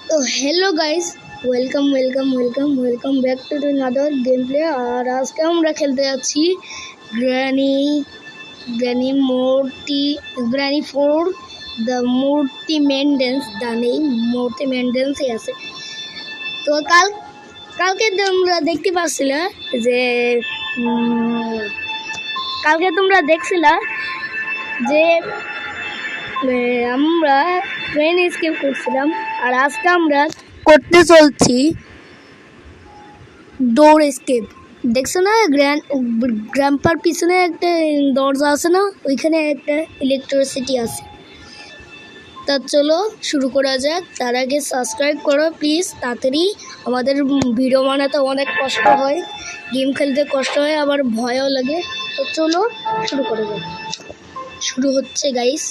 तो hello guys, welcome back to another gameplay. और आज के আমরা খেলতে যাচ্ছি গ্র্যানি গ্র্যানি ফোর দ্য মূর্তি মেনটেন্স নেই মূর্তি মেনটেন্সই আছে। তো কালকে তোমরা দেখতে পাচ্ছিলে যে কালকে তোমরা দেখছিলা যে আমরা ট্রেন স্কেপ করছিলাম, আর আজকে আমরা করতে চলছি ডোর স্কেপ। দেখছো না গ্র্যাম্পার পিছনে একটা দরজা আছে না, ওইখানে একটা ইলেকট্রিসিটি আছে। তা চলো শুরু করা যাক। তার আগে সাবস্ক্রাইব করো প্লিজ তাড়াতাড়ি। আমাদের ভিডিও বানাতে অনেক কষ্ট হয়, গেম খেলতে কষ্ট হয়, আবার ভয়ও লাগে। তো চলো শুরু করা যাক। শুরু হচ্ছে গাইস।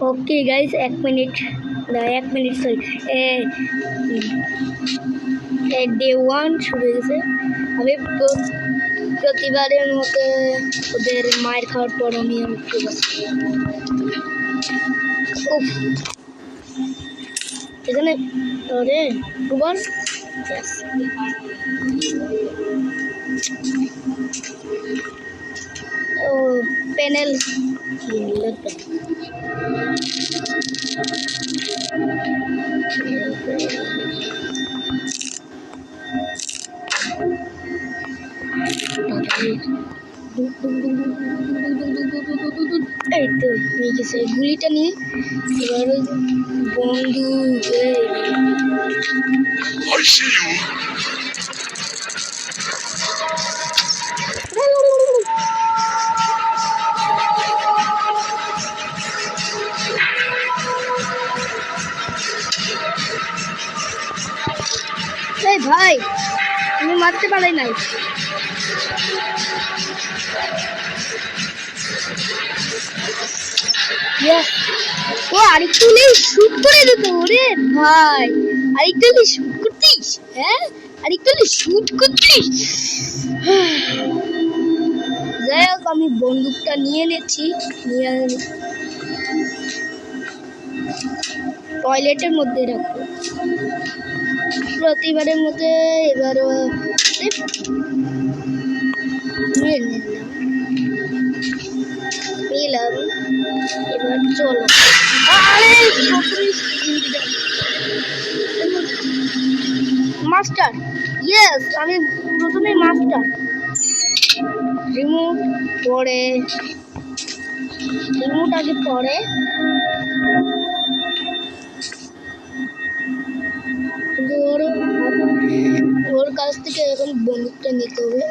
ओके गाइस, एक मिनट सॉरी, डे 1 शुरू হয়েছে। আমি প্রতিবারের মতো ওদের মায়ের খাওয়ার পর আমি এখানে ওরে দুবার ও প্যানেল এই তো হয়ে গেছে। গুলিটা নিয়ে এবার বন্ধু এই ভাই আমি মারতে পারি নাই। ও আরেকটু শুট করে দিত। ওরে ভাই আরেকটু শুট করতিস, হ্যাঁ আরেকটু শুট করতিস। যাই হোক আমি বন্দুকটা নিয়ে নিচ্ছি, টয়লেটের মধ্যে রাখবো প্রতিবারের মধ্যে। এবারও নিলাম। এবার চলো মাস্টার। ইয়েস, আমি প্রথমে মাস্টার। রিমোট আগে পরে, কিন্তু ওর কাছ থেকে এখন বন্দুকটা নিতে হবে।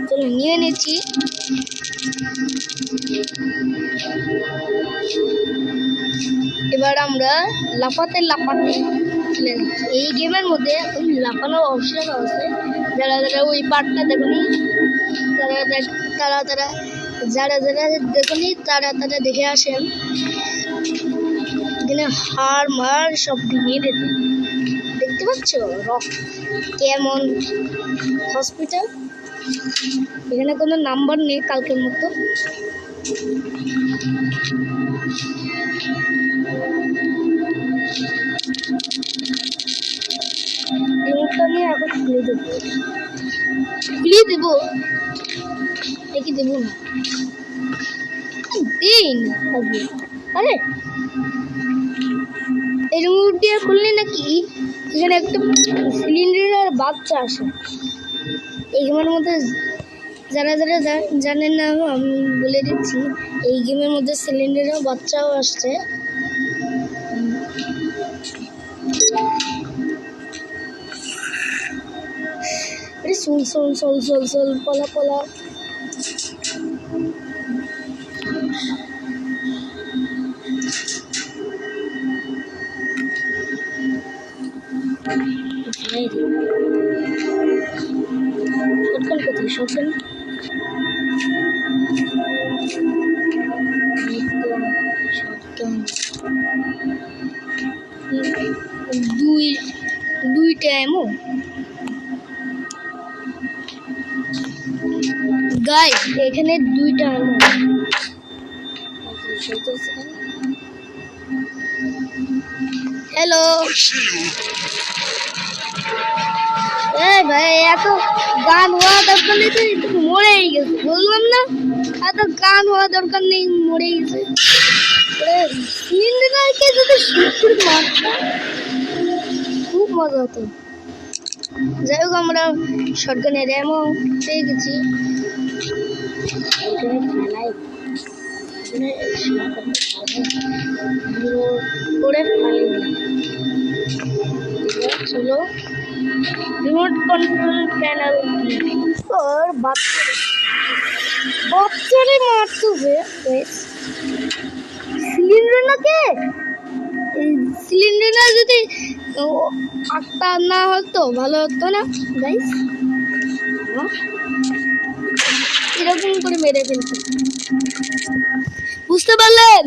চলো নিয়ে নিচ্ছি। এবার আমরা লাফাতে এই গেমের মধ্যে লাফানোর অপশন আছে। যারা ওই পার্টটা দেখুনি যারা দেখুনি তারা দেখে আসেন। এখানে হাড় মার সব ভেঙে দিতে দেখতে পাচ্ছ। কেমন হসপিটাল, এখানে কোনো নাম্বার নেই কালকের মতো। নিয়ে এখন খুলে দেবো দেখি দেবো না দিন। আরে এই রিমোট দিয়ে খুললে নাকি এখানে একটা সিলিন্ডারের বাচ্চা আসে। এই গেমের মধ্যে যারা জানেন না আমি বলে দিচ্ছি, এই গেমের মধ্যে সিলিন্ডারের বাচ্চাও আসছে। চল পলা শটগান দুইটা এমো গাইস এখানে দুইটা হ্যালো এই ভাই এত গান হওয়া দরকার নেই তো মরেই গেছে বললাম না এত গান হওয়া দরকার নেই মরে গেছে সিলিন্ডারকে যদি শুট করে মারতাম খুব মজা হতো যাই হোক আমরা শটগানের এমন পেয়ে গেছি চলো রিমোট কন্ট্রোল প্যানেল और বাচ্চারে মারতে হবে সিলিন্ডার নাকি সিলিন্ডার না যদি আটটা না হতো ভালো হতো না গাইস এরকম করে মেরে ফেলতো বুঝতে পারলেন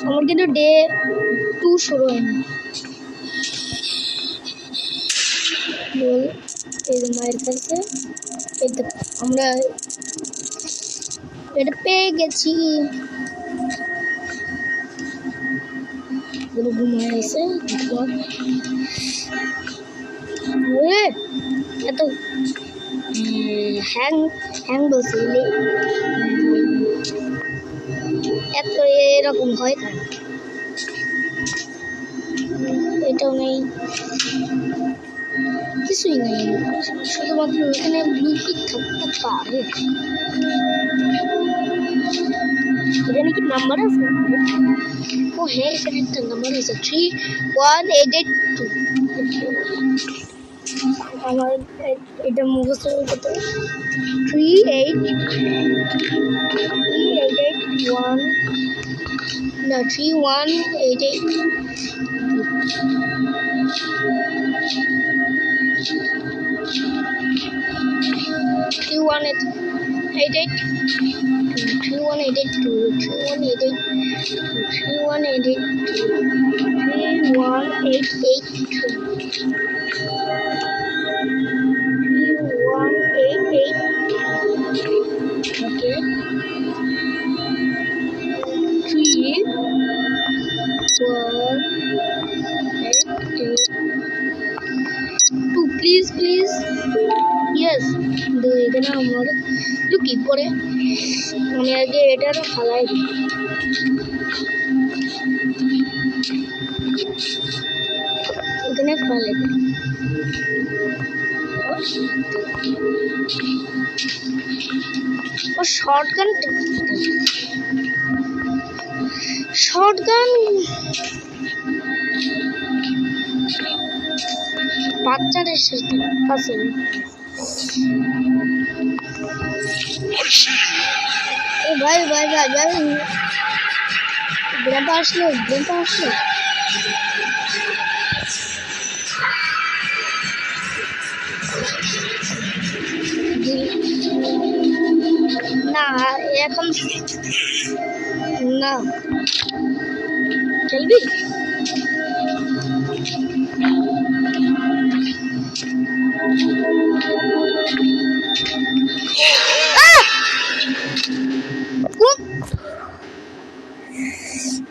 আমার কিন্তু ডে 2 শুরু হয়নি বল এই মায়ের কাছে আমরা এটা পেয়ে গেছি ঘুমায় আছে এত হ্যাং বলছি এত এরকম হয় না এটাও নেই কিছুই নেই শুধুমাত্র এখানে ব্লুটুথ থাকতে পারে এখানে কি নাম্বার আছে ও হ্যাঁ এখানে একটা নাম্বার আছে 31882 আমার এটা মুখস্থ করতে 31881 না 3188 please yes এখানে আমার কি করে আমি আগে এটার ফালাই এখানে ফালাই ও শর্টগান বাচ্চাদের সাথে কাছে ভাই গ্রামটা আসলো না এখন না খেলবি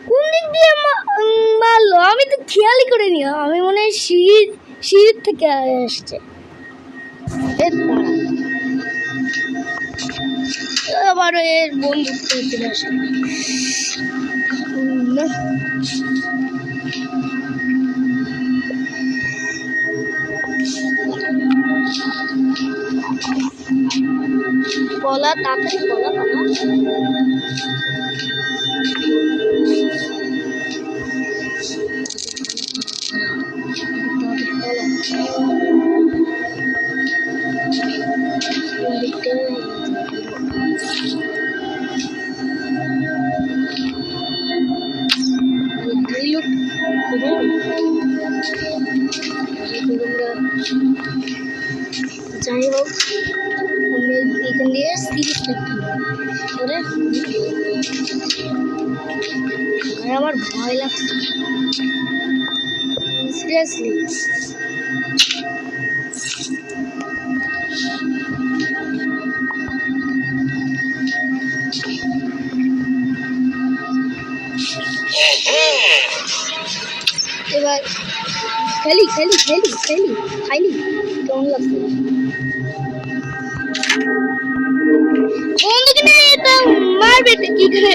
কোন দিক দিয়ে মারলো আমি তো খেয়ালই করিনি আমি মনে হয় সিঁড়ির থেকে আসছে আবার এর বন্ধু চলে আসে বলা তাড়াতাড়ি বলা যাই হোক আমি এখান দিয়ে সিরিজ দেখতে আমার ভয় লাগছে সিরিয়াসলি এবার খেলি খেলি খেলি খেলি খাইলি কেমন লাগছে বন্ধুকে নেই তো মারবে তো কি করে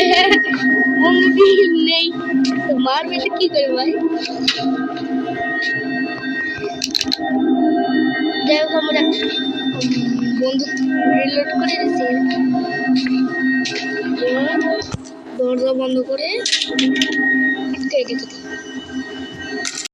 বন্ধুকে নেই তো মারবে তো কি করে ভাই যাই হোক আমরা বন্দুক রিলোড করে দিচ্ছি দরজা বন্ধ করে আটকে রেখে